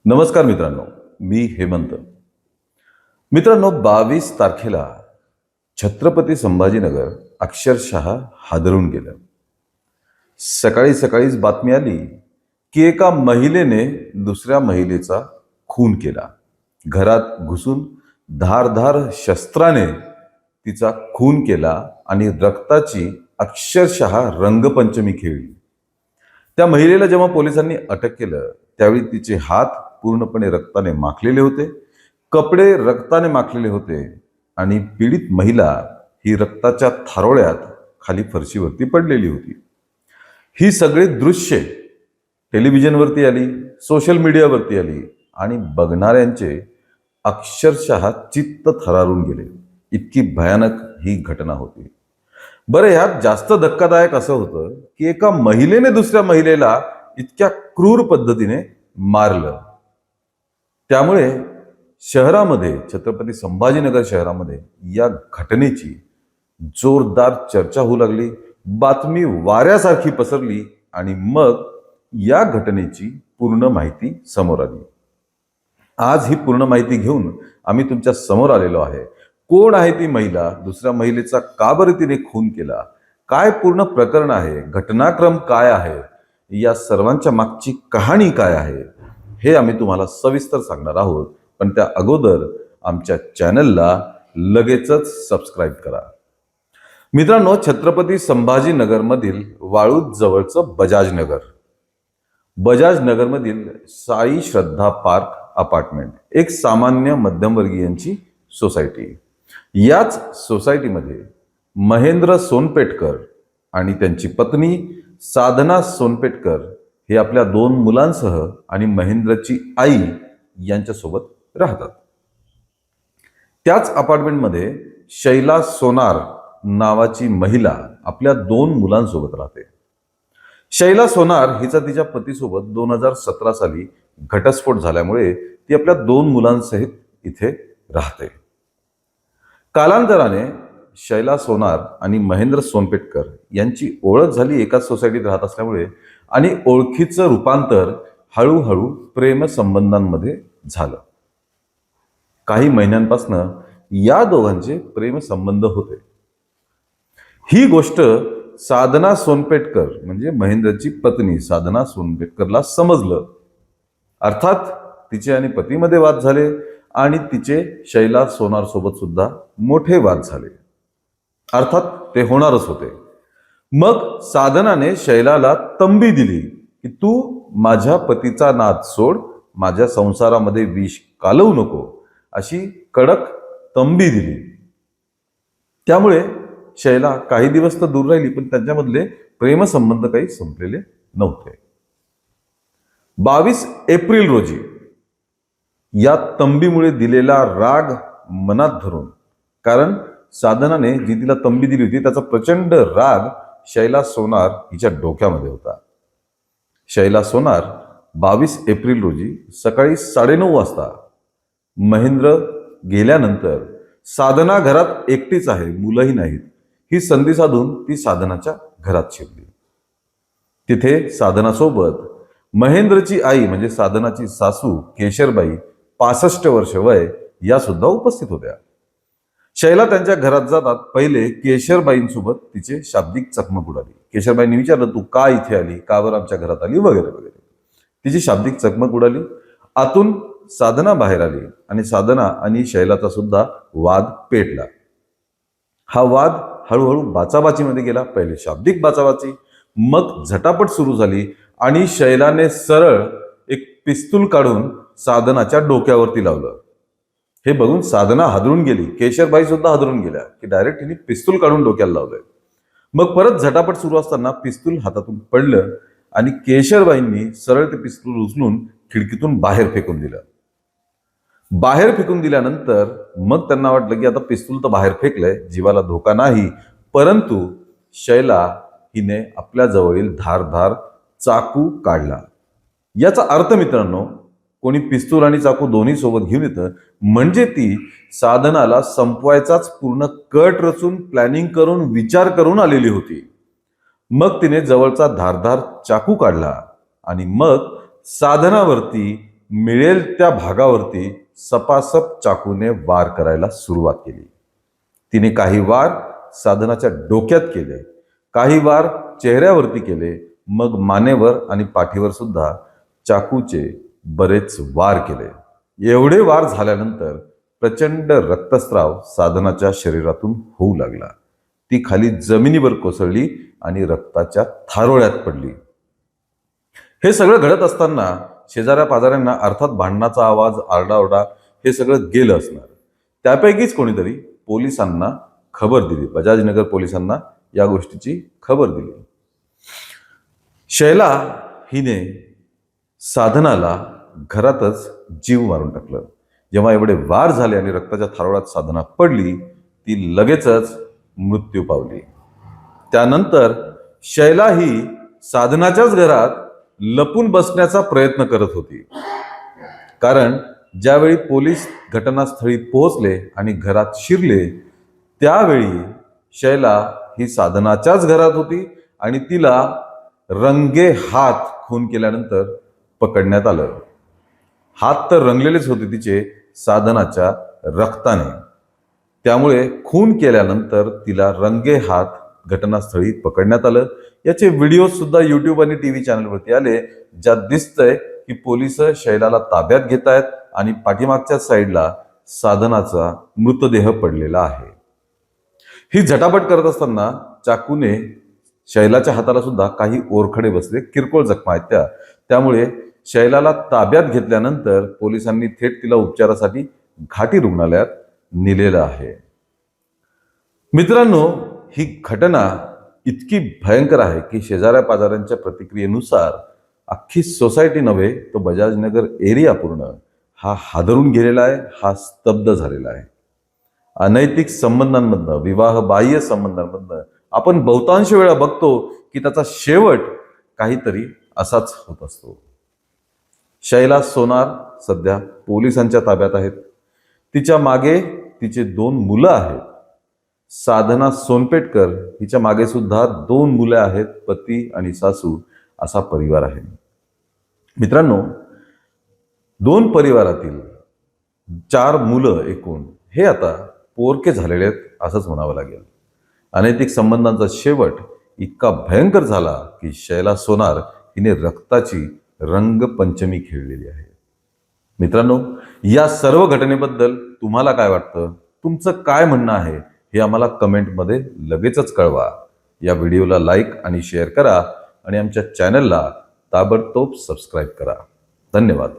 नमस्कार मित्रांनो, मी हेमंत. मित्रांनो, 22 तारखेला छत्रपती संभाजीनगर अक्षरशः हादरून गेलं. सकाळी सकाळीच बातमी आली की एका महिलेने दुसऱ्या महिलेचा खून केला. घरात घुसून धारधार शस्त्राने तिचा खून केला आणि रक्ताची अक्षरशः रंगपंचमी खेळली. त्या महिलेला जेव्हा पोलिसांनी अटक केलं त्यावेळी तिचे हात पूर्णपणे रक्ताने माखलेले होते, कपडे रक्ताने माखलेले होते आणि पीडित महिला ही रक्ताच्या थारोळ्यात खाली फरशीवरती पडलेली होती. ही सगळी दृश्ये टेलिव्हिजनवरती आली, सोशल मीडियावरती आली आणि बघणाऱ्यांचे अक्षरशः चित्त थरारून गेले. इतकी भयानक ही घटना होती. बरं, ह्यात जास्त धक्कादायक असं होतं की एका महिलेने दुसऱ्या महिलेला इतक्या क्रूर पद्धतीने मारलं. त्यामुळे शहरामध्ये, छत्रपती संभाजीनगर शहरामध्ये या घटनेची जोरदार चर्चा होऊ लागली. बातमी वाऱ्यासारखी पसरली आणि मग या घटनेची पूर्ण माहिती समोर आली. आज ही पूर्ण माहिती घेऊन आम्ही तुमच्या समोर आलेलो आहे. कोण आहे ती महिला, दुसऱ्या महिलेचा का बरं तिने खून केला, काय पूर्ण प्रकरण आहे, घटनाक्रम काय आहे, या सर्वांच्या मागची कहाणी काय आहे, हे आम्ही तुम्हाला सविस्तर सांगणार आहोत. पण त्या अगोदर आमच्या चॅनलला लगेचच सबस्क्राईब करा. मित्रांनो, छत्रपती संभाजीनगरमधील वाळूज जवळचं बजाजनगरमधील साई श्रद्धा पार्क अपार्टमेंट, एक सामान्य मध्यमवर्गीयांची सोसायटी. याच सोसायटीमध्ये महेंद्र सोनपेटकर आणि त्यांची पत्नी साधना सोनपेटकर हे आपल्या 2 मुलांसह आणि महेंद्रची आई यांच्यासोबत राहतात. त्याच अपार्टमेंटमध्ये शैला सोनार नावाची महिला आपल्या 2 मुलांसोबत राहते. शैला सोनार हिचा तिच्या पतीसोबत 2017 साली घटस्फोट झाल्यामुळे ती आपल्या 2 मुलांसहित इथे राहते. कालांतराने शैला सोनार आणि महेंद्र सोनपेटकर यांची ओळख झाली एकाच सोसायटीत राहत असल्यामुळे, आणि ओळखीचं रूपांतर हळूहळू प्रेमसंबंधांमध्ये झालं. काही महिन्यांपासून या दोघांचे प्रेमसंबंध होते. ही गोष्ट साधना सोनपेटकर म्हणजे महेंद्रची पत्नी साधना सोनपेटकरला समजलं. अर्थात तिचे आणि पतीमध्ये वाद झाले आणि तिचे शैला सोनार सोबत सुद्धा मोठे वाद झाले. अर्थात ते होणारच होते. मग साधनाने शैलाला तंबी दिली की तू माझ्या पतीचा नाद सोड, माझ्या संसारामध्ये विष कालवू नको, अशी कडक तंबी दिली. त्यामुळे शैला काही दिवस तर दूर राहिली, पण त्यांच्यामधले प्रेमसंबंध काही संपलेले नव्हते. 22 एप्रिल रोजी या तंबीमुळे दिलेला राग मनात धरून, कारण साधनाने जी तिला तंबी दिली होती त्याचा प्रचंड राग शैला सोनार हिच्या डोक्यामध्ये होता. शैला सोनार 22 एप्रिल रोजी सकाळी 9:30 वाजता महेंद्र गेल्यानंतर साधना घरात एकटीच आहे, मुलंही नाहीत, ही संधी साधून ती साधनाच्या घरात शिरली. तिथे साधनासोबत महेंद्रची आई म्हणजे साधनाची सासू केशरबाई, 65 वर्ष वय, या सुद्धा उपस्थित होत्या. शैला त्यांच्या घरात जातात पहिले केशरबाईंसोबत तिचे शाब्दिक चकमक उडाली. केशरबाईंनी विचारलं, तू का इथे आली, का बरं आमच्या घरात आली, वगैरे वगैरे. तिची शाब्दिक चकमक उडाली. आतून साधना बाहेर आली आणि साधना आणि शैलाचा सुद्धा वाद पेटला. हा वाद हळूहळू बाचाबाचीमध्ये गेला. पहिले शाब्दिक बाचाबाची, मग झटापट सुरू झाली आणि शैलाने सरळ एक पिस्तूल काढून साधनाच्या डोक्यावरती लावलं. हे बघून साधना हादरून गेली. केशरबाई सुद्धा हादरून गेल्या की डायरेक्ट तिने पिस्तूल काढून डोक्याला लावलंय. मग परत झटापट सुरू असताना पिस्तूल हातातून पडलं आणि केशरबाईंनी सरळ ते पिस्तूल उचलून खिडकीतून बाहेर फेकून दिलं. बाहेर फेकून दिल्यानंतर मग त्यांना वाटलं की आता पिस्तूल तर बाहेर फेकलंय, जीवाला धोका नाही, परंतु शैला हिने आपल्या जवळील धारधार चाकू काढला. याचा अर्थ मित्रांनो, कोणी पिस्तूल आणि चाकू दोन्ही सोबत घेऊन येतं म्हणजे ती साधनाला संपवायचाच पूर्ण कट रचून, प्लॅनिंग करून, विचार करून आलेली होती. मग तिने जवळचा धारधार चाकू काढला आणि मग साधनावरती मिळेल त्या भागावरती सपासप चाकूने वार करायला सुरुवात केली. तिने काही वार साधनाच्या डोक्यात केले, काही वार चेहऱ्यावरती केले, मग मानेवर आणि पाठीवर सुद्धा चाकूचे बरेच वार केले. एवढे वार झाल्यानंतर प्रचंड रक्तस्राव साधनाच्या शरीरातून होऊ लागला. ती खाली जमिनीवर कोसळली आणि रक्ताच्या थारोळ्यात पडली. हे सगळं घडत असताना शेजाऱ्या पाजाऱ्यांना अर्थात भांडणाचा आवाज, आरडाओरडा हे सगळं गेलं असणार. त्यापैकीच कोणीतरी पोलिसांना खबर दिली, बजाजनगर पोलिसांना या गोष्टीची खबर दिली. शैला हिने साधनाला घरातच जीव मारून टाकलं. जेव्हा एवढे वार झाले आणि रक्ताच्या थारोळ्यात साधना पडली, ती लगेचच मृत्यू पावली. त्यानंतर शैला ही साधनाच्याच घरात लपून बसण्याचा प्रयत्न करत होती. कारण ज्यावेळी पोलीस घटनास्थळी पोहोचले आणि घरात शिरले, त्यावेळी शैला ही साधनाच्याच घरात होती आणि तिला रंगे हात खून केल्यानंतर पकडण्यात आलं. हात तर रंगलेलेच होते तिचे साधनाच्या रक्ताने. त्यामुळे खून केल्यानंतर तिला रंगे हात घटनास्थळी पकडण्यात आलं. याचे व्हिडिओ सुद्धा युट्यूब आणि टीव्ही चॅनलवरती आले, ज्यात दिसतंय की पोलिस शैलाला ताब्यात घेत आहेत आणि पाठीमागच्या साईडला साधनाचा मृतदेह पडलेला आहे. ही झटापट करत असताना चाकूने शैलाच्या हाताला सुद्धा काही ओरखडे बसले, किरकोळ जखमा आहेत त्यामुळे शैलाला ताब्यात घेतल्यानंतर पोलिसांनी थेट तिला उपचारासाठी घाटी रुग्णालयात नेलेलं आहे. मित्रांनो, ही घटना इतकी भयंकर आहे की शेजाऱ्या पाजाऱ्यांच्या प्रतिक्रियेनुसार अख्खी सोसायटी नव्हे, तो बजाजनगर एरिया पूर्ण हा हादरून गेलेला आहे, हा स्तब्ध झालेला आहे. अनैतिक संबंधांमधनं, विवाह बाह्य संबंधांमधनं आपण बहुतांश वेळा बघतो की त्याचा शेवट काहीतरी असाच होत असतो. शैला सोनार सध्या पोलिसांच्या ताब्यात आहेत. तिच्या मागे तिचे 2 मुलं आहेत. साधना सोनपेटकर हिच्या मागे सुद्धा 2 मुलं आहेत. पती आणि सासू असा परिवार आहे. मित्रांनो, 2 परिवारातील 4 मुलं एकूण हे आता पोरके झालेले आहेत असंच म्हणावं लागेल. अनैतिक संबंधांचा शेवट इतका भयंकर झाला की शैला सोनार हिने रक्ताची रंगपंचमी खेळलेली आहे. मित्रांनो, या सर्व घटनेबद्दल तुम्हाला काय वाटतं, तुमचं काय म्हणणं आहे हे आम्हाला कमेंटमध्ये लगेचच कळवा. या व्हिडिओला लाईक आणि शेअर करा आणि आमच्या चॅनलला ताबडतोब सबस्क्राईब करा. धन्यवाद.